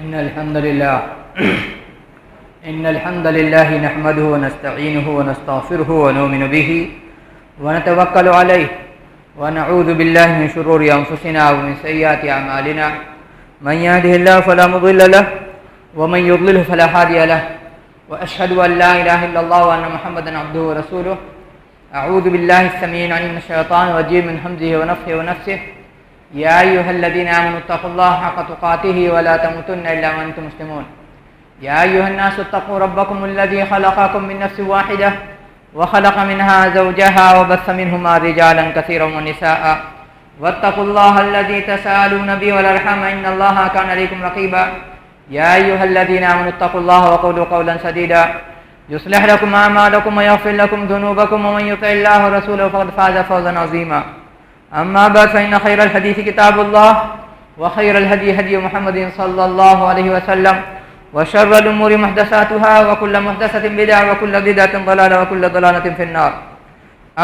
إن الحمد لله نحمده ونستعينه ونستغفره ونؤمن به ونتوكل عليه ونعوذ بالله من شرور أنفسنا ومن سيئات أعمالنا من يهده الله فلا مضل له ومن يضلله فلا هادي له وأشهد أن لا إله إلا الله وأن محمدا عبده ورسوله. أعوذ بالله السميع العليم من الشيطان الرجيم من همزه ونفخه ونفسه. يا أيها الذين آمنوا اتقوا الله حق تقاته ولا تموتن إلا وأنتم مسلمون. يا أيها الناس اتقوا ربكم الذي خلقكم من نفس واحدة وخلق منها زوجها وبث منهما رجالا كثيرا ونساء واتقوا الله الذي تساءلون به والأرحام إن الله كان عليكم رقيبا. يا أيها الذين آمنوا اتقوا الله وقولوا قولا سديدا يصلح لكم أعمالكم ويغفر لكم ذنوبكم ومن يطع الله ورسوله فقد فاز فوزا عظيما. أما بعد فإن خير الحديث كتاب الله وخير الهدي هدي محمد صلى الله عليه وسلم وشر الأمور محدثاتها وكل محدثة بدعة وكل بدعة ضلالة وكل ضلالة في النار.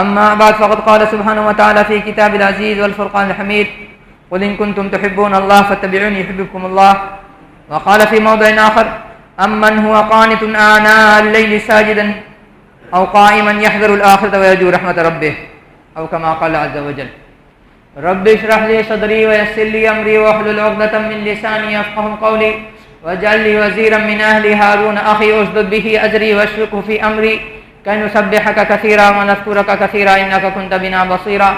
أما بعد فقد قال سبحانه وتعالى في كتاب العزيز والفرقان الحميد قل إن كنتم تحبون الله فاتبعوني يحببكم الله. وقال في موضع آخر أمن هو قانت آناء الليل ساجدا أو قائما يحذر الآخرة ويرجو رحمة ربه أو كما قال عز وجل. رب اشرح لي صدري ويسر لي أمري واحلل عقدة من لساني يفقهوا قولي واجعل لي وزيرا من أهلي هارون أخي أشدد به أزري واشركه في أمري كي نسبحك كثيرا ونذكرك كثيرا إنك كنت بنا بصيرا.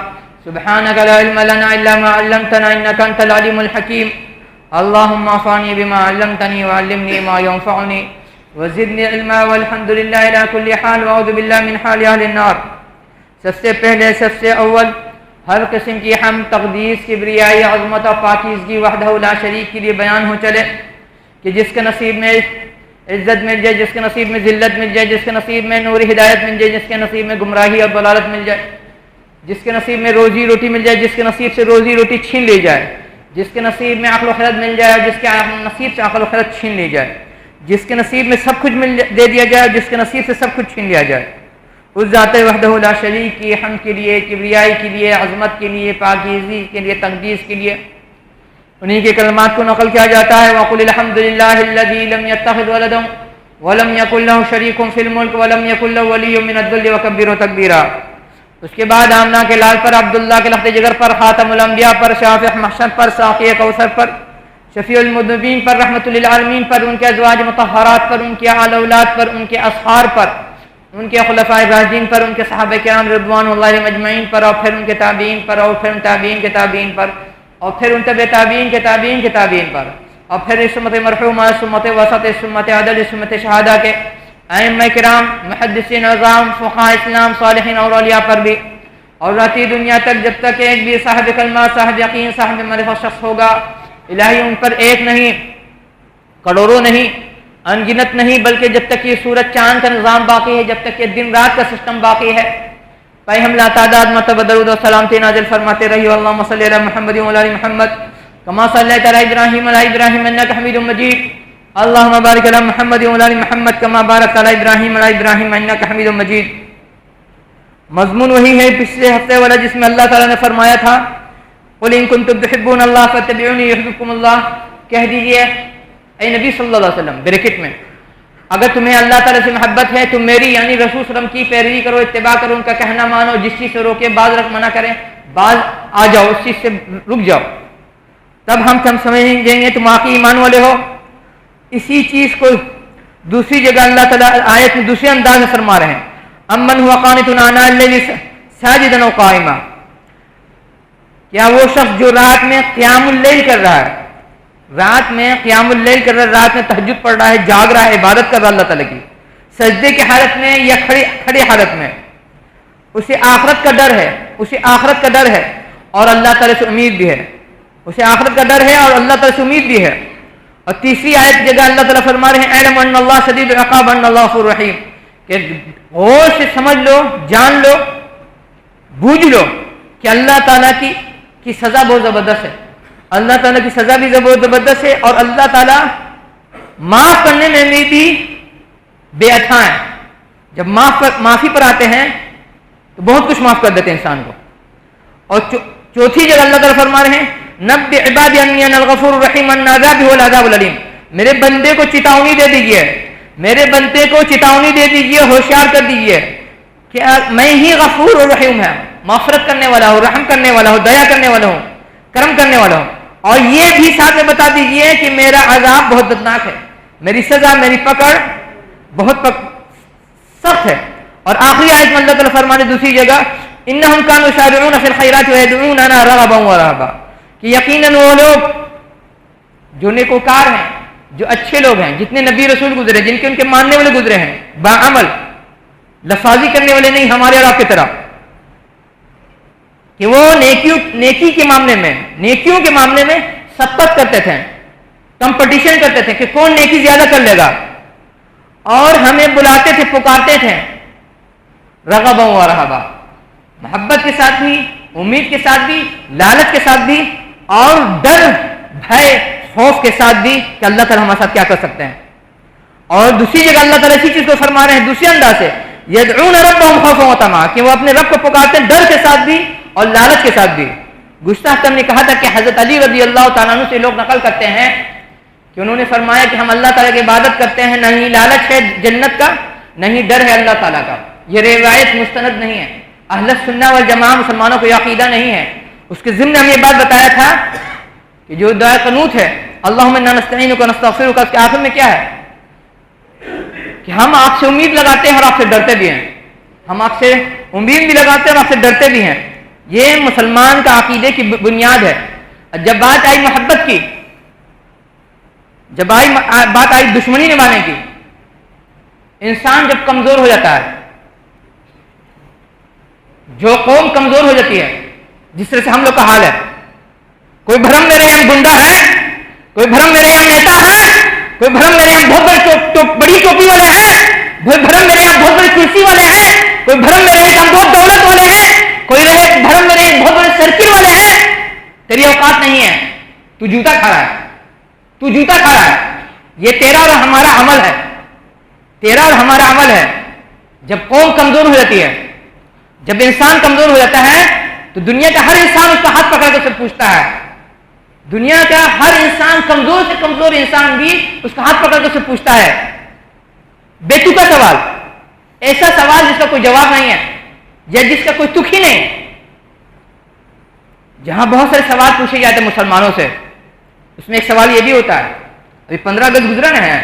سبحانك لا علم لنا إلا ما علمتنا إنك أنت العليم الحكيم. اللهم انفعني بما علمتني وعلمني ما ينفعني وزدني علما والحمد لله على كل حال وأعوذ بالله من حال أهل النار. سب سے پہلے سب سے اول ہر قسم کی حمد تقدیس کبریائی عظمت اور پاکیزگی وحدہ لا شریک کے لیے بیان ہو چلے کہ جس کے نصیب میں عزت مل جائے، جس کے نصیب میں ذلت مل جائے، جس کے نصیب میں نور ہدایت مل جائے، جس کے نصیب میں گمراہی اور ضلالت مل جائے، جس کے نصیب میں روزی روٹی مل جائے، جس کے نصیب سے روزی روٹی چھین لی جائے، جس کے نصیب میں عقل و خرد مل جائے، جس کے نصیب سے عقل و خرد چھین لی جائے، جس کے نصیب میں سب کچھ دے دیا جائے، جس کے نصیب سے سب کچھ چھین لیا جائے، اس ذات وحدہ لا شریک کی حمد کے لیے، کبریائی کے لیے، عظمت کے لیے، پاکیزگی کے لیے، تقدیس کے لیے انہی کے کلمات کو نقل کیا جاتا ہے. وَقُلِ الْحَمْدُ لِلَّهِ الَّذِي لَمْ يَتَّخِذْ وَلَدًا وَلَمْ يَكُنْ لَهُ شَرِيكٌ فِي الْمُلْكِ وَلَمْ يَكُنْ لَهُ وَلِيٌّ مِّنَ الذُّلِّ وَكَبِّرْهُ تَكْبِيرًا. اس کے بعد آمنہ کے لال پر، عبداللہ کے لخت جگر پر، خاتم الانبیاء پر، شافع محشر پر، ساقی کوثر پر، شفیع المذنبین پر، رحمت للعالمین پر، ان کے ازواج مطہرات پر، ان کے آل اولاد پر، ان کے اصحاب پر، ان کے خلفاء راشدین پر، ان کے صحابہ کرام رضوان اللہ علیہم اجمعین پر، اور پھر ان کے تابعین پر، اور پھر ان تابعین کے تابعین پر، اور پھر ان تبع تابعین کے تابعین کے تابعین پر، اور پھر اس امت مرحومہ، اس امت وسط، اس امت عدل، اس امت شہادہ کے ائمہ کرام، محدثین اعظام، فقہاء اسلام، صالحین اور اولیاء پر بھی، اور آتی دنیا تک جب تک ایک بھی صاحب کلمہ، صاحب یقین، صاحب معرفت شخص ہوگا. الہی ان پر ایک نہیں، کروڑوں نہیں، انگنت نہیں، بلکہ جب تک یہ سورج چاند کا نظام باقی ہے، جب تک یہ دن رات کا سسٹم باقی ہے، پائی ہم لا تعداد مرتبہ درود و سلامتی نازل فرماتے رہی. اللہم صلی علی محمد و علی محمد کما صلیت علی ابراہیم علی ابراہیم انک حمید مجید. اللہم بارک علی محمد و علی محمد کما بارکت علی ابراہیم علی ابراہیم انک حمید مجید. مضمون وہی ہے پچھلے ہفتے والا جس میں اللہ تعالیٰ نے فرمایا تھا قل ان کنتم تحبون اللہ فاتبعونی یحببکم اللہ. کہہ دیجئے اے نبی صلی اللہ علیہ وسلم، بریکٹ میں، اگر تمہیں اللہ تعالیٰ سے محبت ہے تم میری یعنی رسول صلی اللہ علیہ وسلم کی پیروی کرو، اتباع کرو، ان کا کہنا مانو، جس چیز سے روکے بعض رکھ منع کریں، بعض آ جاؤ، اس چیز سے رک جاؤ، تب ہم سمجھیں گے تم واقعی ایمان والے ہو. اسی چیز کو دوسری جگہ اللہ تعالیٰ آیت میں دوسرے انداز میں فرما رہے ہیں امن هو قانت آناء اللیل ساجدا و قائما. کیا وہ شخص جو رات میں قیام اللیل کر رہا ہے، رات میں قیام اللیل کر رہا ہے، رات میں تہجد پڑھ رہا ہے، جاگ رہا ہے، عبادت کر رہا ہے اللہ تعالیٰ کی، سجدے کی حالت میں یا کھڑے حالت میں، اسے آخرت کا ڈر ہے، اسے آخرت کا ڈر ہے اور اللہ تعالیٰ سے امید بھی ہے، اسے آخرت کا ڈر ہے اور اللہ تعالیٰ سے امید بھی ہے. اور تیسری آیت جگہ اللہ تعالیٰ فرما رہے ہیں اعلم ان اللہ شدید العقاب ان اللہ غفور رحیم، کہ غور سے سمجھ لو، جان لو، بوجھ لو کہ اللہ تعالیٰ کی سزا بہت زبردست ہے، اللہ تعالیٰ کی سزا بھی بہت زبردست ہے، اور اللہ تعالیٰ معاف کرنے میں بھی بے عطا ہے. جب معافی پر آتے ہیں تو بہت کچھ معاف کر دیتے ہیں انسان کو. اور چوتھی جگہ اللہ تعالیٰ فرما رہے ہیں نبئ عبادی انی انا الغفور الرحیم ان عذابی هو العذاب العلیم. میرے بندے کو چتاونی دے دیجئے، میرے بندے کو چتاونی دے دیجئے، ہوشیار کر دیجئے کہ میں ہی غفور و رحیم ہے، مغفرت کرنے والا ہوں، رحم کرنے والا ہوں، دیا کرنے والا ہوں، کرم کرنے والا ہوں. اور یہ بھی ساتھ میں بتا دیجئے کہ میرا عذاب بہت دردناک ہے، میری سزا، میری پکڑ بہت سخت ہے. اور آخری آیت میں اللہ تعالیٰ فرمانے دوسری جگہ انہم کانوا یسارعون فی الخیرات ویدعوننا رغبا ورہبا، کہ یقیناً وہ لوگ جو نیکوکار ہیں، جو اچھے لوگ ہیں، جتنے نبی رسول گزرے، جن کے ان کے ماننے والے گزرے ہیں، باعمل، لفاظی کرنے والے نہیں ہمارے اور آپ کی طرح، کہ وہ نیکی کے معاملے میں، نیکیوں کے معاملے میں سبقت کرتے تھے، کمپٹیشن کرتے تھے کہ کون نیکی زیادہ کر لے گا، اور ہمیں بلاتے تھے، پکارتے تھے رغبا و رہبا، محبت کے ساتھ بھی، امید کے ساتھ بھی، لالچ کے ساتھ بھی، اور ڈر، بھے، خوف کے ساتھ بھی کہ اللہ تعالیٰ ہمارے ساتھ کیا کر سکتے ہیں. اور دوسری جگہ اللہ تعالیٰ اسی چیز کو فرما رہے ہیں دوسرے انداز سے، یدعون ربهم خوفا وطمعا، کہ وہ اپنے رب کو پکارتے ہیں ڈر کے ساتھ بھی اور لالچ کے ساتھ بھی. گزشتہ ہفتہ ہم نے کہا تھا کہ حضرت علی رضی اللہ تعالیٰ عنہ سے لوگ نقل کرتے ہیں کہ انہوں نے فرمایا کہ ہم اللہ تعالیٰ کی عبادت کرتے ہیں، نہ ہی لالچ ہے جنت کا، نہ ہی ڈر ہے اللہ تعالیٰ کا. یہ روایت مستند نہیں ہے، اہل سنہ والجماعہ مسلمانوں کو یہ عقیدہ نہیں ہے. اس کے ضمن ہم یہ بات بتایا تھا کہ جو دعا قنوت ہے اللہم انا نستعینک ونستغفرک، اس کے آخر میں کیا ہے کہ ہم آپ سے امید لگاتے ہیں اور آپ سے ڈرتے بھی ہیں، ہم آپ سے امید بھی لگاتے ہیں اور آپ سے ڈرتے بھی ہیں. یہ مسلمان کا عقیدے کی بنیاد ہے. جب بات آئی محبت کی، جب بات آئی دشمنی نبھانے کی، انسان جب کمزور ہو جاتا ہے، جو قوم کمزور ہو جاتی ہے، جس طرح سے ہم لوگ کا حال ہے، کوئی بھرم میرے یہاں گنڈا ہے، کوئی بھرم میرے یہاں نیتا ہے، کوئی بھرم میرے یہاں بہت بڑی ٹوپی والے ہیں، کوئی بھرم میرے یہاں بہت بڑی کرسی والے ہیں، کوئی بھرم میرے یہاں بہت دولت والے ہیں، کوئی بھرم میرے یہاں بہت بڑے سرکل والے ہیں. تیری اوقات نہیں ہے، تو جوتا کھا رہا ہے، تو جوتا کھا رہا ہے. یہ تیرا اور ہمارا عمل ہے، تیرا اور ہمارا عمل ہے. جب قوم کمزور ہو جاتی ہے، جب انسان کمزور ہو جاتا ہے، تو دنیا کا ہر انسان اس کا ہاتھ پکڑ کر اسے پوچھتا ہے. دنیا کا ہر انسان، کمزور سے کمزور انسان بھی اس کا ہاتھ پکڑ کر اسے پوچھتا ہے. بیتوکا سوال، ایسا سوال جس کا کوئی جواب نہیں ہے یا جس کا کوئی تک ہی نہیں. جہاں بہت سارے سوال پوچھے جاتے ہیں مسلمانوں سے، اس میں ایک سوال یہ بھی ہوتا ہے. ابھی 15 اگست گزرا نا ہے،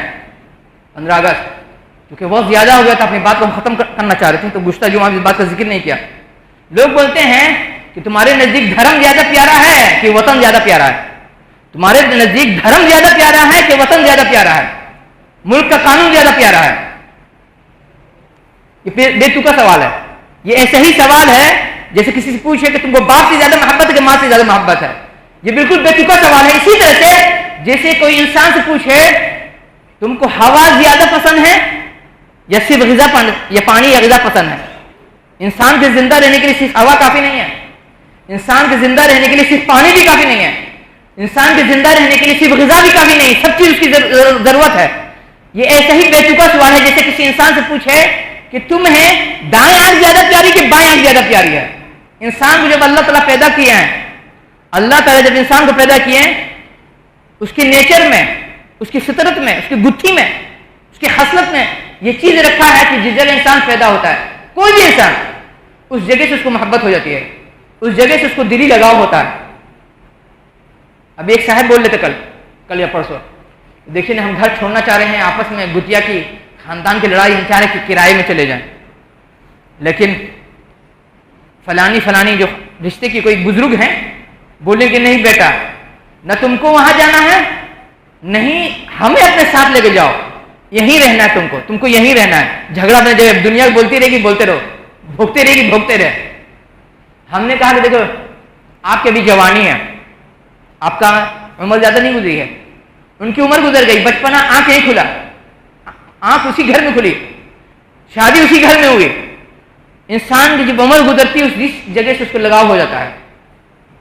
15 اگست کیونکہ بہت زیادہ ہو گیا تھا، اپنی بات کو ہم ختم کرنا چاہ رہے تھے، تو گزشتہ جمعہ اس بات کا ذکر نہیں کیا. لوگ بولتے ہیں کہ تمہارے نزدیک دھرم زیادہ پیارا ہے کہ وطن زیادہ پیارا ہے، تمہارے نزدیک دھرم زیادہ پیارا ہے کہ وطن زیادہ پیارا ہے، ملک کا قانون زیادہ پیارا ہے. یہ بے تکا سوال ہے. یہ ایسا ہی سوال ہے جیسے کسی سے پوچھے کہ تم کو باپ سے زیادہ محبت ہے کہ ماں سے زیادہ محبت ہے. یہ بالکل بے تکا سوال ہے. اسی طرح سے جیسے کوئی انسان سے پوچھے تم کو ہوا زیادہ پسند ہے یا صرف غذا یا پانی یا غذا پسند ہے. انسان کے زندہ رہنے کے لیے صرف ہوا کافی نہیں ہے، انسان کے زندہ رہنے کے لیے صرف پانی بھی کافی نہیں ہے، انسان کے زندہ رہنے کے لیے صرف غذا بھی کافی نہیں، سب چیز اس کی ضرورت ہے. یہ ایسا ہی بے تکا سوال ہے جیسے کسی انسان سے پوچھے کہ تمہیں دائیں آنکھ زیادہ پیاری کہ بائیں آنکھ زیادہ پیاری ہے. انسان کو جب اللہ تعالیٰ پیدا کیا ہے، اللہ تعالیٰ جب انسان کو پیدا کیے ہیں، اس کے نیچر میں، اس کی فطرت میں، اس کی گتھی میں، اس کی خصلت میں یہ چیز رکھا ہے کہ جس جگہ انسان پیدا ہوتا ہے، کوئی بھی انسان، اس جگہ سے اس کو محبت ہو جاتی ہے، اس جگہ سے اس کو دلی لگاؤ ہوتا ہے. ابھی ایک صاحب بول رہے تھے کل یا پرسوں، دیکھیے نا، ہم گھر چھوڑنا چاہ رہے ہیں، آپس میں گتیا کی خاندان کی لڑائی، ہم چاہ رہے ہیں کہ کرائے میں چلے جائیں، لیکن فلانی جو رشتے کی کوئی بزرگ ہیں بولے کہ نہیں بیٹا، نہ تم کو وہاں جانا ہے، نہیں ہمیں اپنے ساتھ لے کے جاؤ، یہیں رہنا ہے، تم کو یہیں رہنا ہے. جھگڑا میں جب دنیا بولتی رہے گی بولتے رہو، بھوکتے رہے گی بھوکتے رہے. ہم نے کہا کہ دیکھو آپ کی ابھی جوانی ہے، آپ کا عمر زیادہ نہیں گزری ہے، ان کی عمر گزر گئی، بچپنا آنکھ نہیں کھلا، آنکھ اسی گھر میں کھلی، شادی اسی گھر میں ہوئی. انسان کی جب عمر گزرتی ہے اس جگہ سے اس کو لگاؤ ہو جاتا ہے.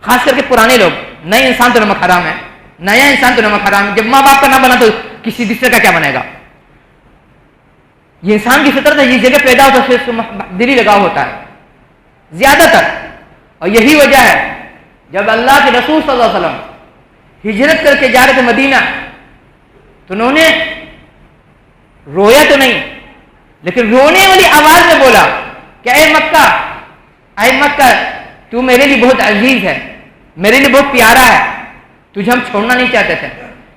خاص کر کے پرانے لوگ، نئے انسان تو نمک حرام ہے، نیا انسان تو نمک حرام ہے. جب ماں باپ کا نہ بنا تو کسی دوسرے کا کیا بنے گا؟ یہ انسان کی فطرت ہے، جس جگہ پیدا ہوتا ہے اس کو دلی لگاؤ ہوتا ہے زیادہ تر. اور یہی وجہ ہے جب اللہ کے رسول صلی اللہ علیہ وسلم ہجرت کر کے جا رہے تھے مدینہ، تو انہوں نے رویا تو نہیں لیکن رونے والی آواز میں بولا کہ اے مکہ تو میرے لیے بہت عزیز ہے، میرے لیے بہت پیارا ہے، تجھے ہم چھوڑنا نہیں چاہتے تھے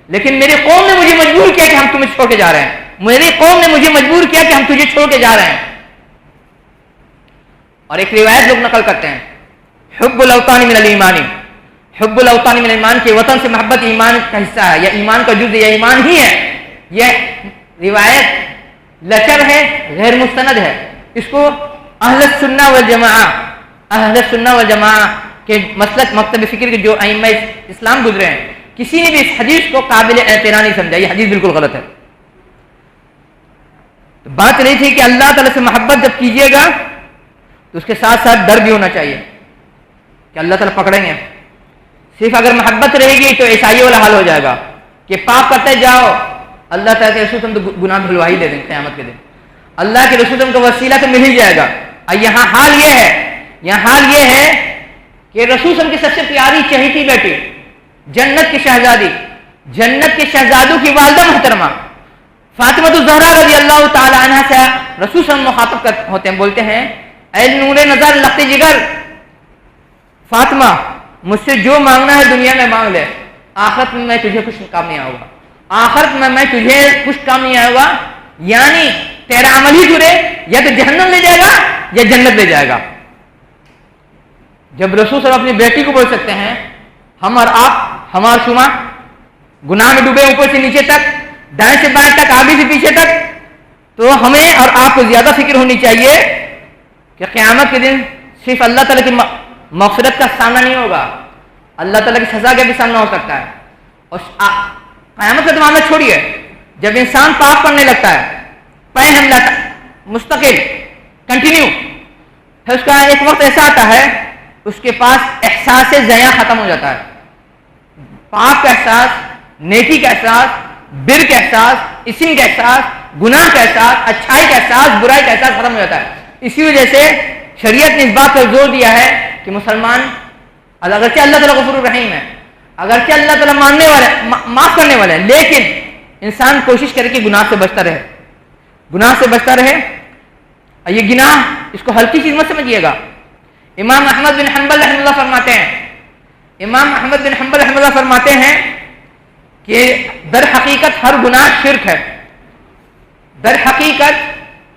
لیکن میری قوم نے مجھے مجبور کیا کہ ہم تمہیں چھوڑ کے جا رہے ہیں، میری قوم نے مجھے مجبور کیا کہ ہم تجھے چھوڑ کے جا رہے ہیں۔ اور ایک روایت لوگ نقل کرتے ہیں، حب الاوطان من الایمان، حب الاوطان من الایمان، کہ وطن سے محبت ایمان کا حصہ ہے یا ایمان کا جز ہے یا ایمان ہی ہے۔ یہ روایت لچر ہے، غیر مستند ہے، اس کو اہل السنہ والجماعہ کے مسلک مکتب فکر کے جو ائمہ اسلام گزرے ہیں کسی نے بھی اس حدیث کو قابل اعتراض نہیں سمجھا، یہ حدیث بالکل غلط ہے۔ تو بات نہیں تھی کہ اللہ تعالیٰ سے محبت جب کیجیے گا تو اس کے ساتھ ساتھ ڈر بھی ہونا چاہیے کہ اللہ تعالیٰ پکڑیں گے۔ صرف اگر محبت رہے گی تو عیسائی والا حال ہو جائے گا کہ پاپ کرتے جاؤ، اللہ تعالیٰ کے رسول تم تو گناہ دھلوا ہی دے دیں قیامت کے دن، اللہ کے رسول تم کو وسیلہ تو مل ہی جائے گا۔ اور یہاں حال یہ ہے کہ رسول صلی کی سب سے پیاری چہیتی بیٹی، جنت کی شہزادی، جنت کے شہزادوں کی والدہ محترمہ فاطمہ الزہرا رضی اللہ تعالی عنہ سے رسول صلی اللہ مخاطب ہوتے ہیں، بولتے ہیں اے نور نظر لخت جگر فاطمہ، مجھ سے جو مانگنا ہے دنیا میں مانگ لے، آخرت میں تجھے کچھ کام نہیں آؤں گا، آخرت میں تجھے کچھ کام نہیں آئے گا، یعنی تیرا عمل ہی تجھے یا تو جہنم لے جائے گا یا جنت لے جائے گا۔ جب رسول صلی اللہ اپنی بیٹی کو بول سکتے ہیں ہم اور آپ، ہم اور شما گناہ میں ڈوبے اوپر سے نیچے تک، دائیں سے بائیں تک، آگے سے پیچھے تک، تو ہمیں اور آپ کو زیادہ فکر ہونی چاہیے کہ قیامت کے دن صرف اللہ تعالیٰ کی مغفرت کا سامنا نہیں ہوگا، اللہ تعالیٰ کی سزا کا بھی سامنا ہو سکتا ہے۔ اور قیامت کا معاملہ چھوڑیے، جب انسان پاپ کرنے لگتا ہے پے حملہ مستقل کنٹینیو، پھر اس کا ایک وقت ایسا آتا ہے اس کے پاس احساس زیاں ختم ہو جاتا ہے، پاپ کا احساس، نیکی کا احساس، بر کا احساس، اسم کا احساس، گناہ کا احساس، اچھائی کا احساس، برائی کا احساس ختم ہو جاتا ہے۔ اسی وجہ سے شریعت نے اس بات پر زور دیا ہے کہ مسلمان اگرچہ اللہ تعالیٰ غفور الرحیم ہے، اگرچہ اللہ تعالیٰ ماننے والے معاف کرنے والے ہیں، لیکن انسان کوشش کرے کہ گناہ سے بچتا رہے، گناہ سے بچتا رہے۔ یہ گناہ اس کو ہلکی چیز مت سمجھیے گا۔ امام احمد بن حنبل رحمہ اللہ فرماتے ہیں، امام احمد بن حنبل رحمہ اللہ فرماتے ہیں کہ در حقیقت ہر گناہ شرک ہے، در حقیقت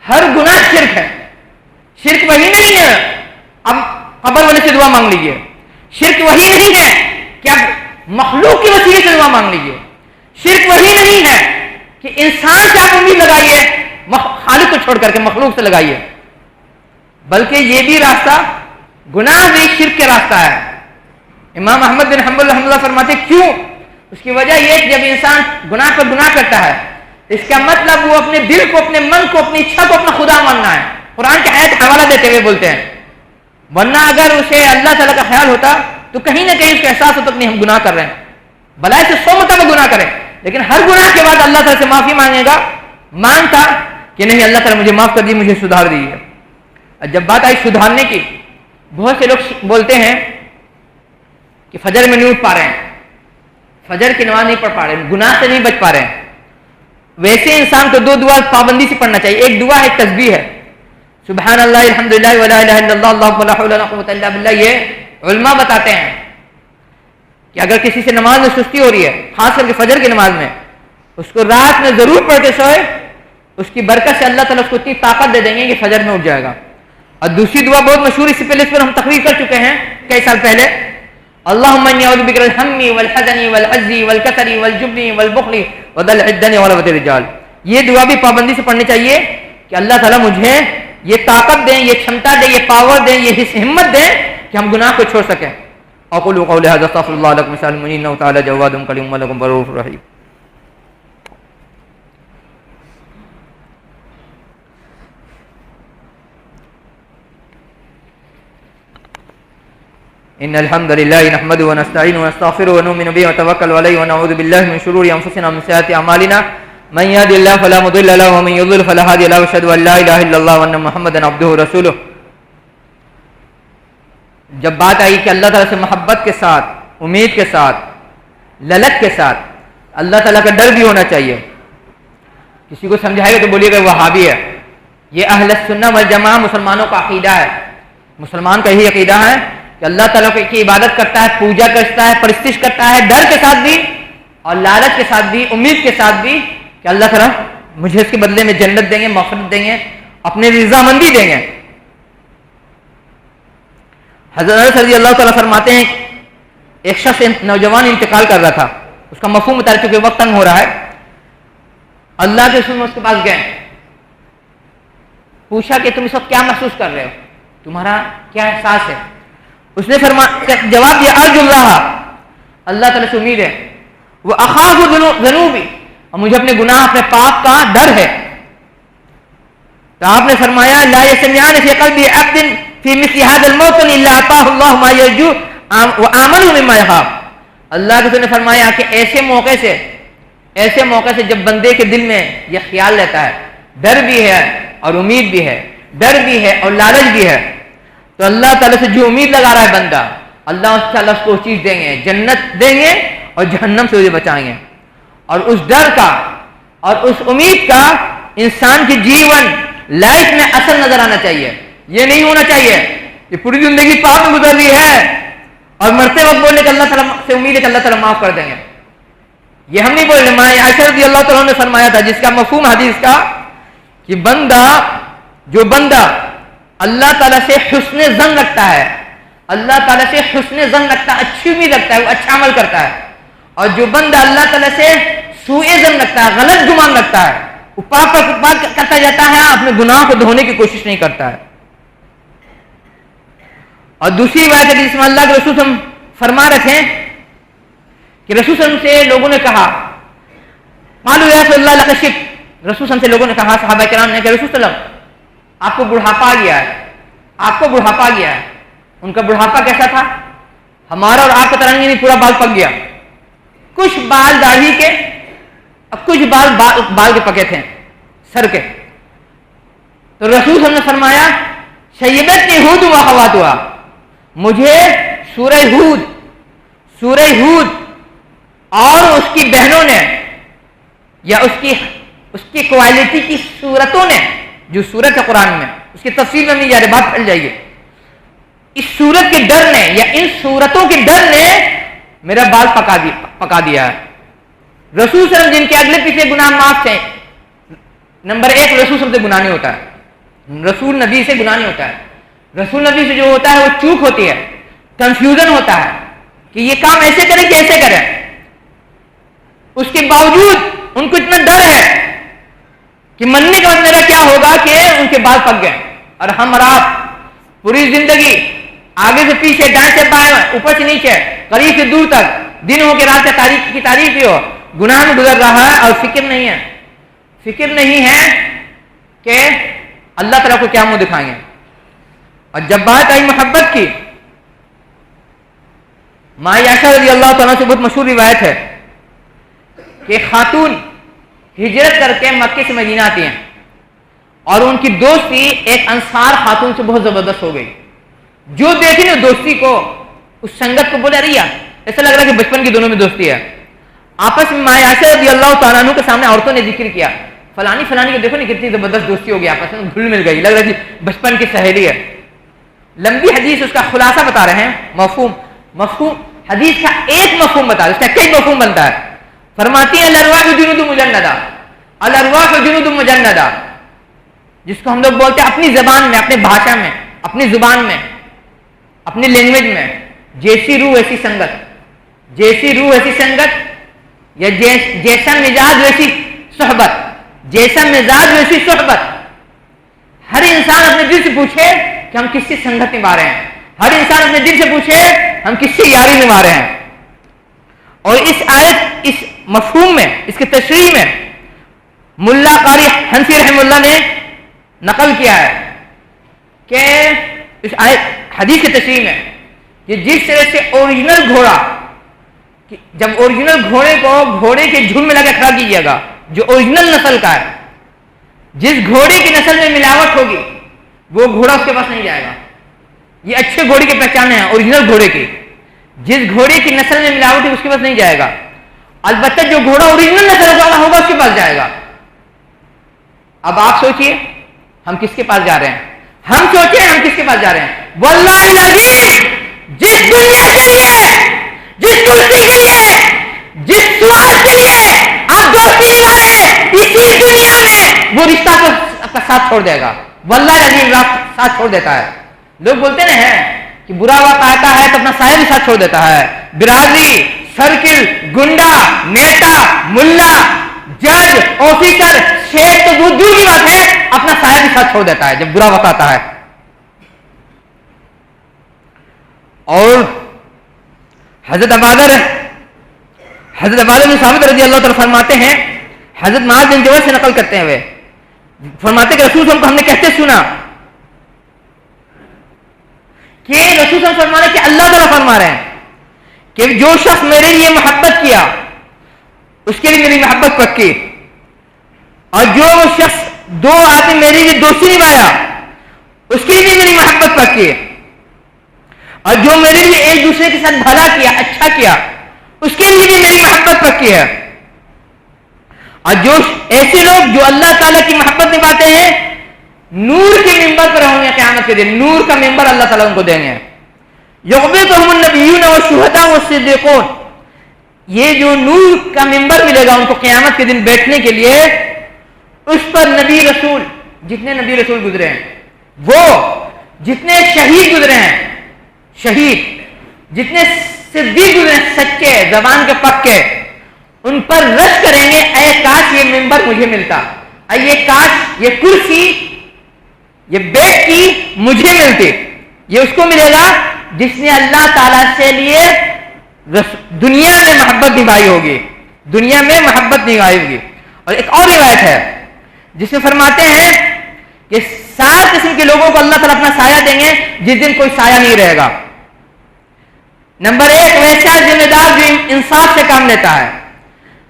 ہر گناہ شرک ہے۔ شرک وہی نہیں ہے اب قبر والے سے دعا مانگ لیجیے، شرک وہی نہیں ہے کہ اب مخلوق کے وسیلے سے دعا مانگ لیجیے، شرک وہی نہیں ہے کہ انسان سے آپ امید لگائیے خالق کو چھوڑ کر کے مخلوق سے لگائیے، بلکہ یہ بھی راستہ گناہ بھی شرک کے راستہ ہے۔ امام احمد بن حنبل رحمہ اللہ فرماتے کیوں؟ اس کی وجہ یہ کہ جب انسان گناہ پر گناہ کرتا ہے اس کا مطلب وہ اپنے دل کو، اپنے من کو، اپنی اچھا کو اپنا خدا ماننا ہے۔ قرآن کی آیت حوالہ دیتے ہوئے بولتے ہیں، ورنہ اگر اسے اللہ تعالیٰ کا خیال ہوتا تو کہیں نہ کہیں اس کا احساس ہوتا کہ نہیں ہم گناہ کر رہے ہیں، بلائے سے 100 مرتبہ گناہ کریں، لیکن ہر گناہ کے بعد اللہ تعالیٰ سے معافی مانگے گا، مانگتا کہ نہیں اللہ تعالیٰ مجھے معاف کر دی، مجھے سدھار دیجیے۔ اور جب بات آئی سدھارنے کی، بہت سے لوگ بولتے ہیں کہ فجر میں نہیں اٹھ پا رہے ہیں، فجر کی نماز نہیں پڑھ پا رہے ہیں، گناہ سے نہیں بچ پا رہے ہیں۔ ویسے انسان کو 2 دعا پابندی سے پڑھنا چاہیے، ایک دعا ایک تسبیح ہے، سبحان اللہ الحمدللہ ولا الہ الا اللہ اللہ لا حول ولا قوۃ الا باللہ۔ یہ علماء بتاتے ہیں کہ اگر کسی سے نماز میں سستی ہو رہی ہے، خاص کر کے فجر کی نماز میں، اس کو رات میں ضرور پڑھ کے سوئے، اس کی برکت سے اللہ تعالیٰ اس کو اتنی طاقت دے دیں گے کہ فجر میں اٹھ جائے گا۔ اور دوسری دعا بہت مشہور، اس سے پہلے اس پر ہم تقریر کر چکے ہیں کئی سال پہلے، اللہم انی اعوذ بک من الہم والحزن والعجز والکسل والجبن والبخل وضلع الدین وغلبۃ الرجال۔ یہ دعا بھی پابندی سے پڑھنی چاہیے کہ اللہ تعالیٰ مجھے یہ طاقت دیں، یہ چھمتا دیں، یہ پاور دیں، یہ ہمت دیں کہ ہم گناہ کو چھوڑ سکیں۔ اقول قولی ھذا استغفر اللہ لکم ولسائر المؤمنین انہ تعالی جواد کریم ولکم رؤوف رحیم۔ ان الحمد لله نحمده ونستعينه ونستغفره ونؤمن به ونتوكل عليه ونعوذ بالله من شرور انفسنا ومن سيئات اعمالنا من يهد الله فلا مضل له ومن يضلل فلا هادي له واشهد ان لا اله الا الله وان محمدا عبده ورسوله۔ جب بات آئی کہ اللہ تعالیٰ سے محبت کے ساتھ، امید کے ساتھ، للک کے ساتھ اللہ تعالیٰ کا ڈر بھی ہونا چاہیے. کسی کو سمجھائے گا تو بولیے گا وہابی ہے. یہ اہل سنت والجماعہ مسلمانوں کا عقیدہ ہے. مسلمان کا یہی عقیدہ ہے کہ اللہ تعالیٰ کی عبادت کرتا ہے, پوجا کرتا ہے, پرستش کرتا ہے, ڈر کے ساتھ بھی اور لالچ کے ساتھ بھی, امید کے ساتھ بھی کہ اللہ تعالیٰ مجھے اس کے بدلے میں جنت دیں گے, مغفرت دیں گے, اپنی رضامندی دیں گے. حضرت رضی اللہ تعالیٰ فرماتے ہیں ایک شخص نوجوان انتقال کر رہا تھا, اس کا مفہوم بتا رہے چونکہ وقت تنگ ہو رہا ہے. اللہ کے رسول اس کے پاس گئے, پوچھا کہ تم اس وقت کیا محسوس کر رہے ہو, تمہارا کیا احساس ہے؟ اس نے جواب دیا ارجو اللہ, اللہ تعالیٰ سے امید ہے, وہ اخاف ذنوبی, اور مجھے اپنے گناہ اپنے پاپ کا ڈر ہے. تو آپ نے فرمایا لا یسمعان فی قلبی عبد فی مثل هذا الموطن الا اعطاه الله ما یرجو وآمنه مما یخاف. اللہ کے رسول نے فرمایا کہ ایسے موقع سے جب بندے کے دل میں یہ خیال رہتا ہے, ڈر بھی ہے اور امید بھی ہے, ڈر بھی ہے اور لالچ بھی ہے, تو اللہ تعالیٰ سے جو امید لگا رہا ہے بندہ, اللہ تعالیٰ اس کو چیز دیں گے, جنت دیں گے اور جہنم سے اسے بچائیں گے. اور اس ڈر کا اور اس امید کا انسان کی جیون لائف میں اثر نظر آنا چاہیے. یہ نہیں ہونا چاہیے کہ پوری زندگی پاپ میں گزر رہی ہے اور مرتے وقت بولنے کہ اللہ تعالیٰ سے امید ہے کہ اللہ تعالیٰ معاف کر دیں گے. یہ ہم نہیں بول رہے. ماں عائشہ رضی اللہ تعالیٰ نے فرمایا تھا, جس کا مفہوم حدیث کا کہ جو بندہ اللہ تعالیٰ سے حسن ظن رکھتا ہے, اللہ تعالیٰ سے حسن ظن رکھتا ہے, اچھی امید رکھتا ہے, وہ اچھا عمل کرتا ہے. اور جو بندہ اللہ تعالیٰ سے سوء ظن رکھتا ہے, غلط گمان رکھتا ہے, وہ پاپ کرتا جاتا ہے, اپنے گناہ کو دھونے کی کوشش نہیں کرتا ہے. اور دوسری روایت ہے جس میں اللہ کے رسول ہم فرما رہے تھے کہ رسول صلی اللہ علیہ وسلم سے لوگوں نے کہا قالوا یا رسول اللہ لک شک, رسول صلی اللہ علیہ وسلم سے لوگوں نے کہا, صحابہ کرام نے کہ رسول صلی اللہ علیہ وسلم آپ کو بڑھاپا آ گیا ہے, آپ کو بڑھاپا آ گیا ہے. ان کا بڑھاپا کیسا تھا؟ ہمارا اور آپ کا طرح نہیں, پورا بال پک گیا, کچھ بال داڑھی کے اور کچھ بال کے پکے تھے سر کے. تو رسول صلی اللہ علیہ وسلم نے فرمایا شیبتنی ہود و اخواتها, مجھے سورہ ہود اور اس کی بہنوں نے یا اس کی کوالٹی کی صورتوں نے, جو صورت ہے قرآن میں, اس کی تفصیل میں نہیں جا رہے, بات پھیل جائے گی, اس صورت کے ڈر نے یا ان صورتوں کے ڈر نے میرا بال پکا دیا ہے. رسول صلی اللہ علیہ وسلم جن کے اگلے پیچھے گناہ معاف تھے, نمبر 1 رسول صلی اللہ علیہ وسلم سے گناہ نہیں ہوتا ہے, رسول نبی سے گناہ نہیں ہوتا ہے. رسول نبی سے جو ہوتا ہے وہ چوک ہوتی ہے, کنفیوژن ہوتا ہے کہ یہ کام ایسے کرے کہ ایسے کرے. اس کے باوجود ان کو اتنا ڈر ہے کہ مننے کے بعد میرا کیا ہوگا کہ ان کے بال پک گئے. اور ہم اور آپ پوری زندگی آگے سے پیچھے, دائیں سے بائیں, اوپر سے نیچے, قریب سے دور تک, دن ہو کے رات کی تاریخ بھی ہو, گناہ میں گزر رہا ہے اور فکر نہیں ہے کہ اللہ تعالیٰ کو کیا منہ دکھائیں گے. اور جب بات آئی محبت کی, ماں عائشہ رضی اللہ تعالیٰ سے بہت مشہور روایت ہے کہ خاتون ہجرت کر کے مکے سے مدینہ آتی ہیں اور ان کی دوستی ایک انصار خاتون سے بہت زبردست ہو گئی. جو دیکھی نا دوستی کو, اس سنگت کو, بولے رہی ایسا لگ رہا کہ بچپن کی دونوں میں دوستی ہے. آپس میں ماں عائشہ رضی اللہ تعالیٰ عنہ کے سامنے عورتوں نے ذکر کیا, فلانی کو دیکھو نا کتنی زبردست دوستی ہو گئی, آپس میں گھل مل گئی, لگ رہا کہ بچپن کی سہیلی ہے. لمبی حدیث اس کا خلاصہ بتا رہے ہیں, مفہوم حدیث کا ایک مفہوم بتا رہے, اس کا کئی مفہوم بنتا ہے. فرماتی ہے الارواح جنود مجندہ, الارواح جنود مجندہ, جس کو ہم لوگ بولتے ہیں اپنی زبان میں, اپنے بھاشا میں, اپنی زبان میں, اپنی لینگویج میں, جیسی روح ایسی سنگت, جیسی روح ایسی سنگت, یا جیسا مزاج ویسی صحبت, جیسا مزاج ویسی صحبت. ہر انسان اپنے دل سے پوچھے کہ ہم کس سے سنگت نبھا رہے ہیں, ہر انسان اپنے دل سے پوچھے ہم کس سے یاری نبھا رہے ہیں. اور اس آیت, اس مفہوم میں, اس کی تشریح میں ملا قاری حنفی رحمہ اللہ نے نقل کیا ہے کہ اس آیت حدیث کی تشریح میں کہ جس طرح سے اوریجنل گھوڑا, جب اوریجنل گھوڑے کو گھوڑے کے جھنڈ میں لگا کھڑا کیجیے گا, جو اوریجنل نسل کا ہے, جس گھوڑے کی نسل میں ملاوٹ ہوگی وہ گھوڑا اس کے پاس نہیں جائے گا. یہ اچھے گھوڑے کی پہچان ہے اوریجنل گھوڑے کی, جس گھوڑے کی نسل میں ملاوٹ ہے اس کے پاس نہیں جائے گا. البتہ جو گھوڑا اوریجنل نسل والا ہوگا اس کے پاس جائے گا. اب آپ سوچئے ہم کس کے پاس جا رہے ہیں؟ ہم سوچیں ہم کس کے پاس جا رہے ہیں؟ واللہ العظیم جس دنیا کے لیے، جس کرسی کے لیے، جس سوال کے لیے آپ دوستی نبھا رہے ہیں، اسی دنیا میں وہ رشتہ کو آپ کا ساتھ چھوڑ دے گا. واللہ العظیم ساتھ چھوڑ دیتا ہے. لوگ بولتے ہیں کہ برا وقت آتا ہے تو اپنا سایہ بھی ساتھ چھوڑ دیتا ہے. برادری، سرکل، گنڈا، نیتا، ملا، جج، آفیسر، شیخ تو دور دور کی بات ہے، اپنا سایہ بھی ساتھ چھوڑ دیتا ہے جب برا وقت آتا ہے. اور حضرت عبادہ بن ثابت رضی اللہ تعالیٰ فرماتے ہیں، حضرت معاذ بن جبل سے نقل کرتے ہوئے فرماتے کہ رسول صلی اللہ علیہ وسلم کو ہم نے کہتے سنا کہ رسول صلی اللہ علیہ وسلم فرمانے کہ اللہ تعالیٰ فرما رہے ہیں کہ جو شخص میرے لیے محبت کیا اس کے لیے میری محبت پکی، اور جو شخص دو آدمی میرے لیے دوستی نبھایا اس کے لیے میری محبت پکی، اور جو میرے لیے ایک دوسرے کے ساتھ بھلا کیا، اچھا کیا، اس کے لیے بھی میری محبت پکی ہے. اور جو ایسے لوگ جو اللہ تعالیٰ کی محبت نبھاتے ہیں نور کے ممبر پر ہوں گے قیامت کے دن، نور کا ممبر اللہ تعالیٰ ان کو دیں گے. یغبطہم النبیون والشہداء والصدیقون، یہ جو نور کا ممبر ملے گا ان کو قیامت کے دن بیٹھنے کے لیے، اس پر نبی رسول، جتنے نبی رسول گزرے ہیں، وہ جتنے شہید گزرے ہیں، شہید جتنے صدیق گزرے ہیں، سچے زبان کے پکے، ان پر رش کریں گے، اے کاش یہ ممبر مجھے ملتا، اے یہ کاش یہ کرسی، یہ بیٹھ کی مجھے ملتی. یہ اس کو ملے گا جس نے اللہ تعالیٰ سے لیے دنیا میں محبت نبھائی ہوگی، دنیا میں محبت نبھائی ہوگی. اور ایک اور روایت ہے جس میں فرماتے ہیں کہ 7 قسم کے لوگوں کو اللہ تعالیٰ اپنا سایہ دیں گے جس دن کوئی سایہ نہیں رہے گا. نمبر 1 ویسا ذمہ دار جو انصاف سے کام لیتا ہے.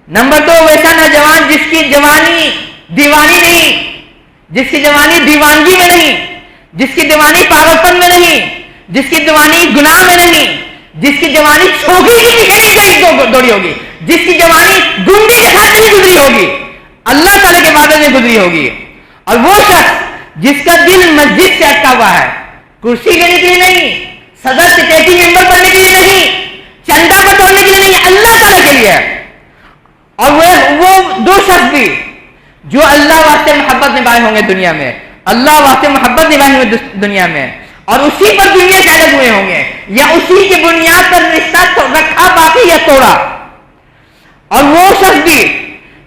نمبر 2 ویسا نوجوان جس کی جوانی دیوانی نہیں، جس کی جوانی دیوانگی میں نہیں، جس کی جوانی پاگل پن میں نہیں، جس کی جوانی گناہ میں نہیں، جس کی جوانی چھوکری کی پیچھے دوڑی ہوگی، جس کی جوانی گنڈے کے ساتھ نہیں گزری ہوگی، اللہ تعالیٰ کے عبادت میں گزری ہوگی. اور وہ شخص جس کا دل مسجد سے اٹکا ہوا ہے، کرسی لینے کے لیے نہیں، صدر سیکریٹری ممبر بننے کے لیے نہیں، چندہ بٹورنے کے لیے نہیں، اللہ تعالیٰ کے لیے. اور وہ 2 شخص بھی جو اللہ واسطے محبت نبھائے ہوں گے دنیا میں، اللہ واسطے محبت نبھائے ہوں گے دنیا میں، اور اسی پر دنیا سے الگ ہوئے ہوں گے، یا اسی کی بنیاد پر رشتہ تو رکھا باقی یا توڑا. اور وہ شخص بھی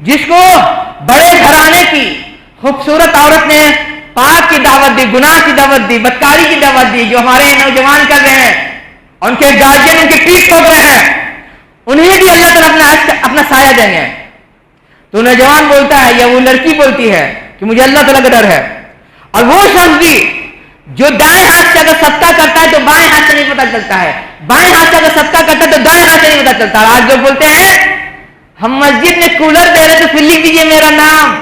جس کو بڑے گھرانے کی خوبصورت عورت نے پاک کی دعوت دی، گناہ کی دعوت دی، بدکاری کی دعوت دی، جو ہمارے نوجوان کر رہے ہیں، ان کے گارجین ان کی پیٹھ ٹھوک رہے ہیں، انہیں بھی اللہ تعالیٰ اپنا سایہ دیں گے. تو نوجوان بولتا ہے یا وہ لڑکی بولتی ہے کہ مجھے اللہ تعالیٰ کا ڈر ہے. اور وہ شخص بھی جو دائیں ہاتھ سے اگر صدقہ کرتا ہے تو بائیں ہاتھ سے نہیں پتہ چلتا ہے، بائیں ہاتھ سے اگر صدقہ کرتا ہے تو دائیں ہاتھ سے نہیں پتہ چلتا. آج لوگ بولتے ہیں ہم مسجد میں کولر دے رہے تو پھر لکھ دیجیے میرا نام،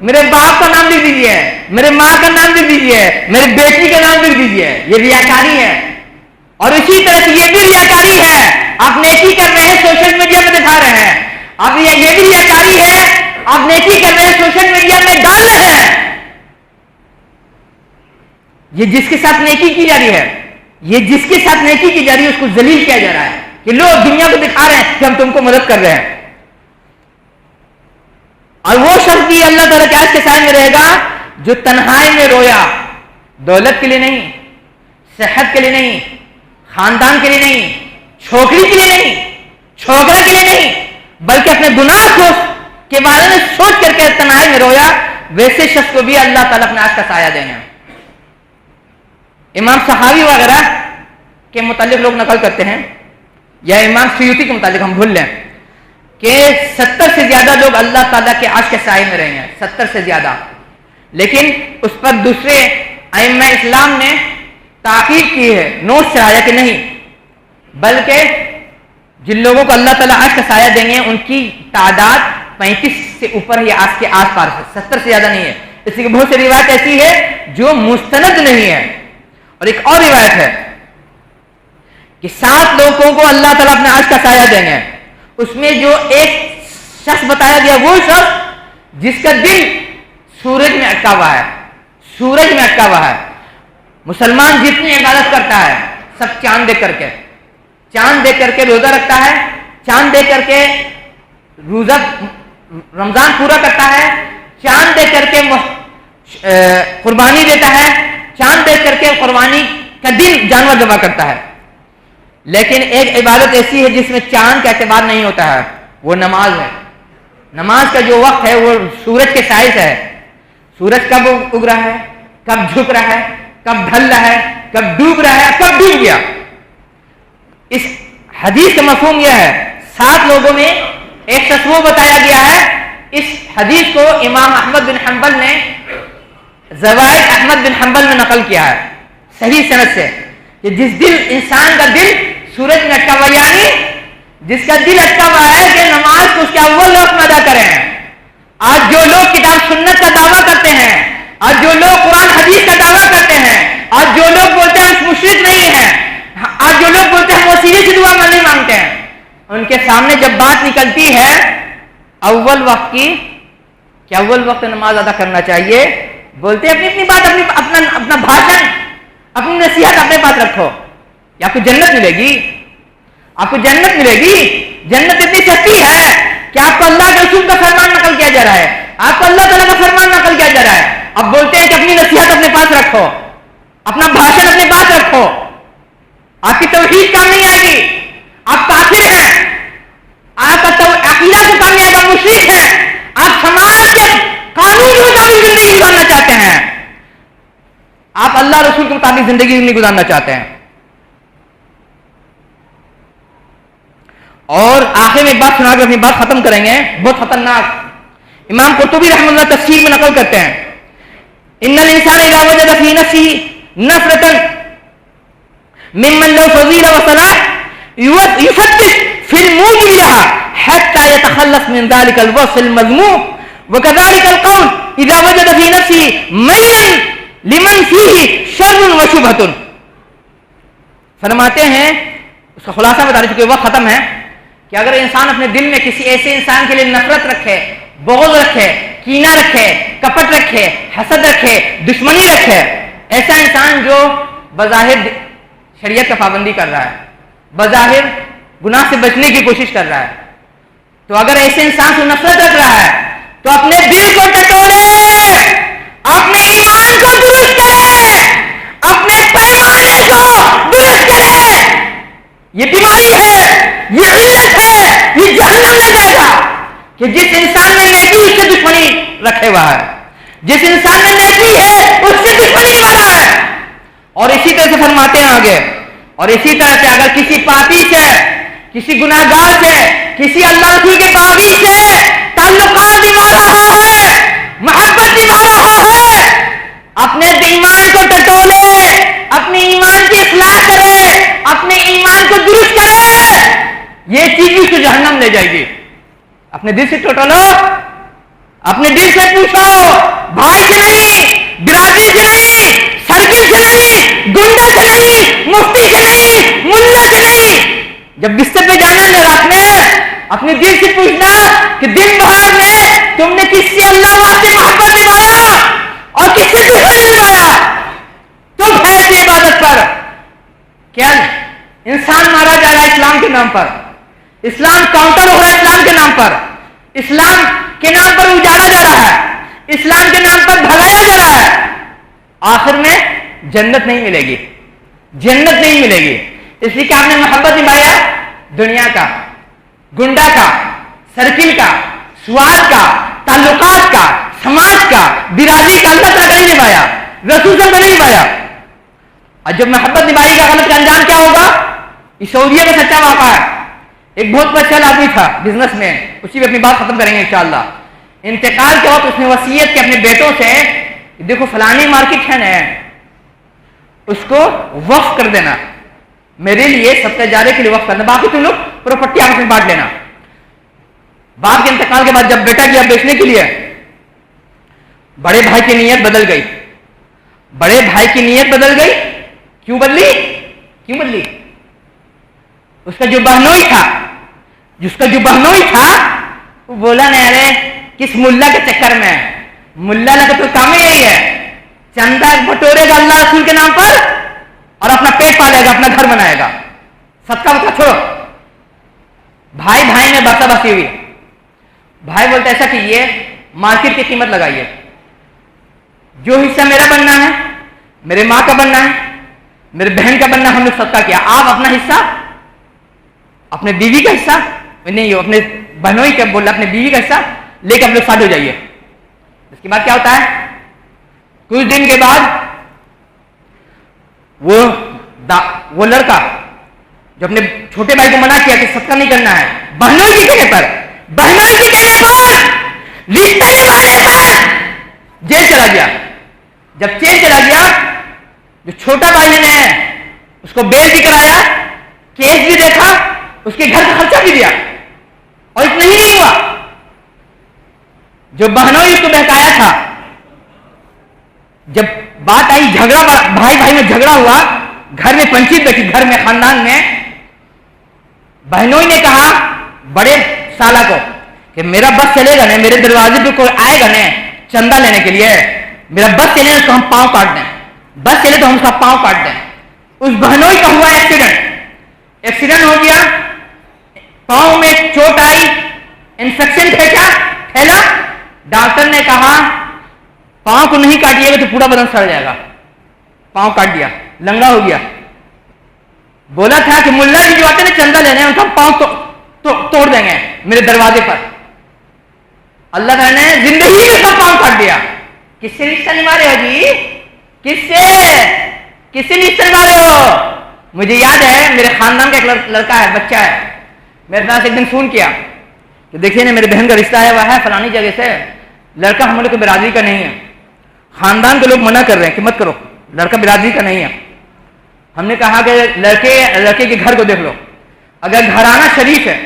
میرے باپ کا نام لکھ دیجیے، میرے ماں کا نام لکھ دیجیے، میری بیٹی کا نام لکھ دیجیے. یہ ریاکاری ہے. اور اسی طرح سے یہ بھی ریاکاری ہے، آپ نیکی کر رہے ہیں سوشل میڈیا میں دکھا رہے ہیں. اب یہ بھی ریاکاری ہے، آپ نیکی کر رہے ہیں سوشل میڈیا میں ڈال رہے ہیں. یہ جس کے ساتھ نیکی کی جا رہی ہے، یہ جس کے ساتھ نیکی کی جا رہی ہے اس کو ذلیل کیا جا رہا ہے کہ لوگ دنیا کو دکھا رہے ہیں کہ ہم تم کو مدد کر رہے ہیں. اور وہ شخص بھی اللہ تعالیٰ کے عرش کے سائے میں رہے گا جو تنہائی میں رویا، دولت کے لیے نہیں، صحت کے لیے نہیں، خاندان کے لیے نہیں، چھوکری کے لیے نہیں، چھوکرا کے لیے نہیں، بلکہ اپنے گناہ کے بارے میں سوچ کر کے تنہائی میں رویا. ویسے شخص کو بھی اللہ تعالیٰ اپنے عرش کا سایہ دیں گے. امام صحابی وغیرہ کے متعلق لوگ نقل کرتے ہیں، یا امام سیوطی کے متعلق ہم بھول لیں کہ 70 سے زیادہ لوگ اللہ تعالیٰ کے عرش کے سائے میں رہے ہیں، 70 سے زیادہ. لیکن اس پر دوسرے ائمہ اسلام نے تاکید کی ہے، نوٹ سے آیا کہ نہیں، بلکہ جن لوگوں کو اللہ تعالیٰ عرش کا سایہ دیں گے ان کی تعداد 35 سے اوپر ہے، آج کے آس پاس ہے، 70 سے زیادہ نہیں ہے. اس کی بہت سی روایت ایسی ہے جو مستند نہیں ہے. اور ایک اور روایت ہے کہ 7 لوگوں کو اللہ تعالیٰ اپنے عرش کا سایہ دیں گے، اس میں جو ایک شخص بتایا گیا وہ شخص جس کا دل سورج میں اٹکا ہوا ہے، سورج میں اٹکا ہوا ہے۔ مسلمان جتنی عبادت کرتا ہے سب چاند دیکھ کر کے، چاند دیکھ کر کے روزہ رکھتا ہے، چاند دیکھ کر کے روزہ رمضان پورا کرتا ہے، چاند دیکھ کر کے قربانی دیتا ہے، چاند دیکھ کر کے قربانی کا دل جانور ذبح کرتا ہے۔ لیکن ایک عبادت ایسی ہے جس میں چاند کا اعتبار نہیں ہوتا ہے، وہ نماز ہے۔ نماز کا جو وقت ہے وہ سورج کے سائے سے ہے، سورج کب اگ رہا ہے، کب جھک رہا ہے، کب ڈھل رہا ہے، کب ڈوب رہا ہے، کب ڈوب گیا۔ اس حدیث کا مفہوم یہ ہے، 7 لوگوں میں ایک شخص وہ بتایا گیا ہے۔ اس حدیث کو امام احمد بن حنبل نے زوائد احمد بن حنبل میں نقل کیا ہے صحیح سند سے، کہ جس دل انسان کا دل سورج میں اٹکا ہوا، یعنی جس کا دل اٹکا ہوا ہے کہ نماز کو اس کے اول وقت میں ادا کریں۔ آج جو لوگ کتاب سنت کا دعویٰ کرتے ہیں، آج جو لوگ قرآن حدیث کا دعویٰ کرتے ہیں، آج جو لوگ بولتے ہیں ہم مشرک نہیں ہیں، آج جو لوگ بولتے ہیں ہم وسیلے سے دعا نہیں مانگتے ہیں، ان کے سامنے جب بات نکلتی ہے اول وقت کی کہ اول وقت نماز ادا کرنا چاہیے، بولتے ہیں اپنی بات، اپنا بھاشن، اپنی نصیحت اپنے پاس رکھو، یا آپ کو جنت ملے گی، آپ کو جنت ملے گی۔ جنت اتنی سستی ہے کہ آپ کو اللہ کے رسول کا فرمان نقل کیا جا رہا ہے، آپ کو اللہ تعالیٰ کا فرمان نقل کیا جا رہا ہے، اب بولتے ہیں کہ اپنی نصیحت اپنے پاس رکھو، اپنا بھاشن اپنے پاس رکھو، آپ کی توحید کام نہیں آئے گی، آپ کافر ہیں، آپ کا عقیدہ کو کام نہیں آئے گا، مشرک ہیں، آپ سماج کے قانون کے مطابق زندگی گزارنا چاہتے ہیں، آپ اللہ رسول کے مطابق زندگی نہیں گزارنا چاہتے ہیں۔ اور آخر میں ایک بات سنا کے اپنی بات ختم کریں گے، بہت خطرناک، امام قرطبی رحمۃ اللہ تفسیر میں نقل کرتے ہیں، ان الانسان اذا وجد في نفسه نفرة ممن لو فضيلة وصلاح يفتش في الموجب لها حتى يتخلص من ذلك الوصف المذموم، وكذلك القول اذا وجد في نفسه ميلا لمن فيه شر وشبهة۔ فرماتے ہیں، اس کا خلاصہ بتا رہے کہ وقت ختم ہے، کہ اگر انسان اپنے دل میں کسی ایسے انسان کے لیے نفرت رکھے، بغض رکھے، کینہ رکھے، کپٹ رکھے، حسد رکھے، دشمنی رکھے، ایسا انسان جو بظاہر شریعت کا پابندی کر رہا ہے، بظاہر گناہ سے بچنے کی کوشش کر رہا ہے، تو اگر ایسے انسان سے نفرت رکھ رہا ہے تو اپنے دل کو ٹٹولے، اپنے ایمان کو درست کرے، اپنے پیمانے کو درست کرے۔ یہ بیماری ہے، یہ علت ہے، یہ جہنم لے جائے گا، کہ جس انسان نے نیکی اس سے دشمنی رکھے ہوا ہے، جس انسان نے نیکی ہے اس سے دشمنی والا ہے۔ اور اسی طرح سے فرماتے ہیں آگے، اور اسی طرح سے اگر کسی پاپی سے، کسی گناہگار سے، کسی اللہ رسول کے پابی سے تعلقات نبھا رہا ہے، محبت نبھا رہا ہے، اپنے ایمان کو ٹٹولے، اپنے ایمان کی اصلاح کرے، اپنے ایمان کو درست کرے، یہ چیز اس کو جہنم لے جائے گی۔ اپنے دل سے ٹٹولو، اپنے دل سے پوچھو، بھائی سے نہیں، برادری سے نہیں، سرکل سے نہیں، گنڈے سے نہیں، مفتی سے نہیں، ملا سے نہیں، جب بستر پہ جانا ہے رات میں اپنے دل سے پوچھنا کہ دن بہار میں تم نے کس سے اللہ واسطے محبت نبھایا اور کس سے دشمنی نبھایا، تو ایسی عبادت پر کیا انسان مارا جا رہا ہے اسلام کے نام پر، اسلام کاؤنٹر ہو رہا ہے اسلام کے نام پر، اسلام کے نام پر اجاڑا جا رہا ہے، اسلام کے نام پر بھگایا جا رہا ہے، آخر میں جنت نہیں ملے گی، جنت نہیں ملے گی، اس لیے کہ آپ نے محبت نبھایا دنیا کا، گنڈا کا، سرکل کا، سوال کا، تعلقات کا، سماج کا، برادری کا، اللہ تعالیٰ کا نہیں نبھایا، رسول کا نہیں نبھایا۔ اور جب محبت نبھائی کا غلط کا انجام کیا ہوگا؟ یہ سعودیہ میں سچا واقعہ ہے، ایک بہت بچہ آدمی تھا بزنس میں، اسی پہ اپنی بات ختم کریں گے انشاءاللہ۔ انتقال کے وقت اس نے وصیت کی اپنے بیٹوں سے، دیکھو فلانی مارکیٹ ہے نا، اس کو وقف کر دینا، میرے لیے صدقہ جاریہ کے لیے وقف کرنا، باقی تم لوگ پراپرٹی آپس میں بانٹ لینا۔ باپ کے انتقال کے بعد جب بیٹا گیا بیچنے کے لیے، بڑے بھائی کی نیت بدل گئی، بڑے بھائی کی نیت بدل گئی، کیوں بدلی؟ کیوں بدلی؟ اس کا جو بہنوئی تھا، وہ بولا نہیں ارے کس ملا کے چکر میں، ملا لگا تو کام ہی یہی ہے، چندہ بٹورے گا اللہ رسول کے نام پر اور اپنا پیٹ پالے گا، اپنا گھر بنائے گا، صدقہ وصدقہ چھوڑو۔ بھائی بھائی میں باسا بسی ہوئی، بھائی بولتا ایسا کیجیے مارکیٹ کی قیمت لگائیے، جو حصہ میرا بننا ہے، میرے ماں کا بننا ہے، میرے بہن کا بننا، ہم نے صدقہ کیا، آپ اپنا حصہ، اپنے بیوی کا حصہ نہیں، اپنے بہنوئی کا بول رہا اپنے بیوی کا حصہ لے کے ہم لوگ ساتھ ہو جائیے۔ اس کے بعد کیا ہوتا ہے، کچھ دن کے بعد وہ لڑکا جو اپنے چھوٹے بھائی کو منع کیا کہ صدقہ نہیں کرنا ہے، بہنوئی کے کہنے پر رشتہ نبھانے پر جیل چلا گیا۔ جب جیل چلا گیا، جو چھوٹا بھائی نے اس کو بیل بھی کرایا، کیس بھی دیکھا، اس کے گھر کا خرچہ بھی دیا، اور اتنا ہی نہیں ہوا، جو بہنوئی اس کو بہکایا تھا، جب بات آئی جھگڑا، بھائی بھائی میں جھگڑا ہوا، گھر میں پنچیت بیٹھی، گھر میں خاندان میں، بہنوئی نے کہا بڑے سالہ کو کہ میرا بس چلے گا نہیں، میرے دروازے پہ کوئی آئے گا نہیں چندہ لینے کے لیے، میرا بس چلے تو ہم پاؤں کاٹ دیں، بس چلے تو ہم اس کا پاؤں کاٹ دیں۔ اس بہنوئی کا ہوا ایکسیڈنٹ ہو گیا، پاؤں میں چوٹ آئی، انفیکشن پھیلا، ڈاکٹر نے کہا پاؤں کو نہیں کاٹیے گا تو پورا بدن سڑ جائے گا، پاؤں کاٹ دیا، لنگڑا ہو گیا۔ بولا تھا کہ ملا جی جو آتے ہیں چندہ لینے ان کا پاؤں توڑ دیں گے میرے دروازے پر، اللہ تعالیٰ نے زندگی میں سب پاؤں کاٹ دیا۔ کس سے رشتہ نبھا رہے ہو جی، کس سے رشتہ نبھا رہے ہو؟ مجھے یاد ہے میرے خاندان کا ایک لڑکا ہے، بچہ ہے، میرے پاس ایک دن فون کیا کہ دیکھیے نا میرے بہن کا رشتہ ہے، وہ ہے فلانی جگہ سے، لڑکا ہم لوگ کی برادری کا نہیں ہے، خاندان کے لوگ منع کر رہے ہیں کہ مت کرو، لڑکا برادری کا نہیں ہے۔ ہم نے کہا کہ لڑکے کے گھر کو دیکھ لو، اگر گھرانہ شریف ہے،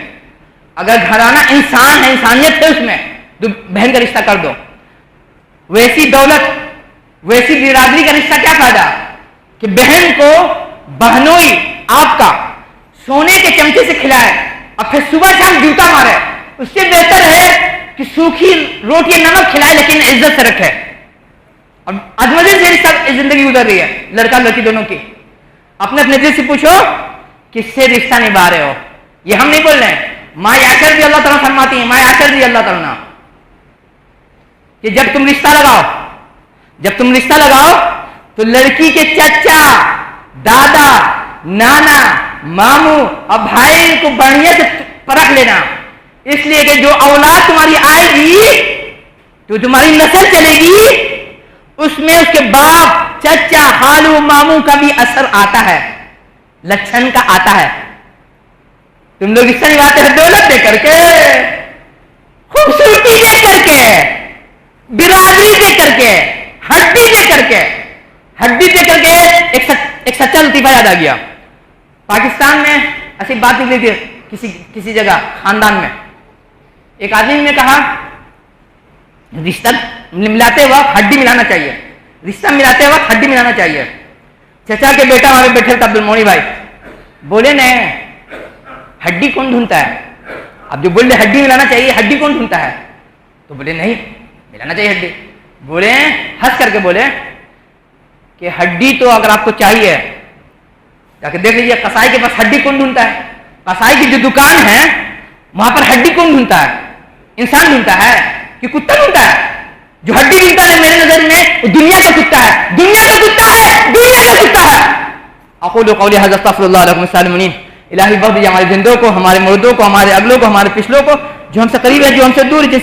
اگر گھرانہ انسان ہے، انسانیت ہے اس میں، تو بہن کا رشتہ کر دو۔ ویسی دولت، ویسی برادری کا رشتہ کیا فائدہ کہ بہن کو بہنوئی آپ کا سونے کے چمچے سے کھلائے اور پھر صبح شام جوتا مارے، اس سے بہتر ہے کہ سوکھی روٹی نمک کھلائے لیکن عزت سے رکھے۔ اور عظمت سے رشتہ زندگی گزر رہی ہے لڑکا لڑکی دونوں کی۔ اپنے اپنے دل سے پوچھو کس سے رشتہ نبھا رہے ہو۔ یہ ہم نہیں بول رہے ہیں، ماں عائشہ رضی اللہ تعالیٰ فرماتی ہیں، ماں عائشہ رضی اللہ تعالیٰ کہ جب تم رشتہ لگاؤ تو لڑکی کے چچا، دادا، نانا، ماموں اور بھائی کو بڑھیا سے پرکھ لینا، اس لیے کہ جو اولاد تمہاری آئے گی، جو تمہاری نسل چلے گی، اس میں اس کے باپ، چچا، خالو، ماموں کا بھی اثر آتا ہے، لچھن کا آتا ہے۔ تم لوگ رشتہ نبھاتے ہیں دولت دے کر کے، خوبصورتی دے کر کے، برادری دے کر کے، ہڈی دے کر کے ایک سچا لطیفہ یاد آ گیا۔ پاکستان میں ایسی بات نکلی تھی کسی جگہ خاندان میں، ایک آدمی نے کہا رشتہ ملاتے وقت ہڈی ملانا چاہیے، رشتہ ملاتے وقت ہڈی ملانا چاہیے۔ چچا کے بیٹا ہمارے بیٹھے تھے عبد المونی بھائی، بولے نہیں ہڈی کون ڈھونڈتا ہے؟ اب جو بولے ہڈی ملانا چاہیے، ہڈی کون ڈھونڈتا ہے؟ تو بولے نہیں ملانا چاہیے ہڈی۔ بولے ہنس کر کے بولے کہ ہڈی تو اگر آپ کو چاہیے جا کے دیکھ لیجیے قصائی کے پاس ہڈی کون ڈھونڈتا ہے؟ قصائی کی جو دکان ہے وہاں پر ہڈی کون ڈھونڈتا ہے؟ انسان ڈھونڈتا ہے کہ کتا ڈھونڈتا ہے؟ جو ہڈی ڈھونڈتا ہے میرے نظر میں وہ دنیا کا کتا ہے، دنیا کا کتا ہے، دنیا کا کتا ہے۔ اقول قولی ھذا استغفر اللہ لکم السالمین۔ الہی بخش دیجیے ہمارے زندوں کو، ہمارے مردوں کو، ہمارے اگلوں کو، ہمارے پچھلوں کو، جو ہم سے قریب ہے، جو ہم سے دور ہے، جن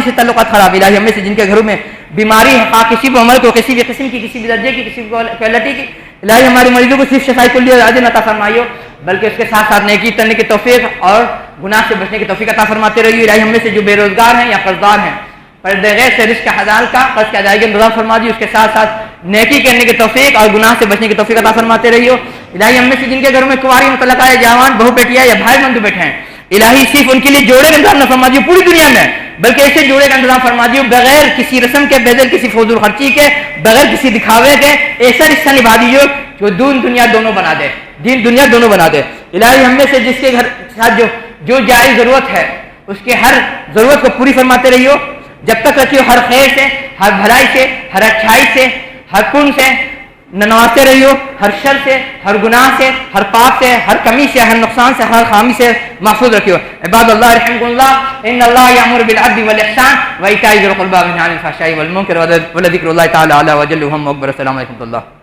سے تعلقات خراب۔ الہی ہمیں سے جن کے گھروں میں بیماری ہے، خواہ کسی بھی عمر کو، کسی بھی قسم کی، کسی بھی درجے کی، کسی بھی کوالٹی کی، الہی ہمارے مریضوں کو صرف شفاء کلیہ اور عاجل عطا فرمائیو، بلکہ اس کے ساتھ ساتھ نیکی کرنے کی توفیق اور گناہ سے بچنے کی توفیق عطا فرماتے رہیے۔ الہی ہم میں سے جو بے روزگار ہیں یا قرضدار ہیں، پردے غیر سے رزق حلال کا قرض کی ادائیگی انتظام فرما دی، اس کے ساتھ ساتھ نیکی کرنے کی توفیق اور گناہ سے بچنے کی توفیق عطا فرماتے رہیو۔ الہی ہم میں سے جن کے گھروں میں کنواری مطلقہ یا جوان بہو بیٹیاں یا بھائی بندو بیٹھے ہیں، الہی صرف ان کے لیے جوڑے کا انتظام نہ فرما دیو پوری دنیا میں، بلکہ ایسے جوڑے کا انتظام فرما دیو بغیر کسی رسم کے، بغیر کسی فضول خرچی کے، بغیر کسی دکھاوے کے، ایسا رشتہ نبھا دیجیے جو دین دنیا دونوں بنا دے، دین دنیا دونوں بنا دے۔ الہی ہم میں سے جس کے گھر ساتھ جو جائز ضرورت ہے، اس کی ہر ضرورت کو پوری فرماتے رہیو، جب تک رکھیو ہر خیر سے، ہر بھلائی سے، ہر اچھائی سے، ہر کن سے نوازتے رہیو، ہر شر سے، ہر گناہ سے، ہر پاپ سے، ہر کمی سے، ہر نقصان سے، ہر خامی سے محفوظ رکھیو۔ عباد اللہ رحمکم اللہ، ان اللہ یامر بالعدل والاحسان وایتاء ذی القربى وینہی عن الفحشاء والمنکر ولذکر اللہ تعالی اعلی وجل وهم اکبر۔ السلام علیکم ورحمۃ اللہ۔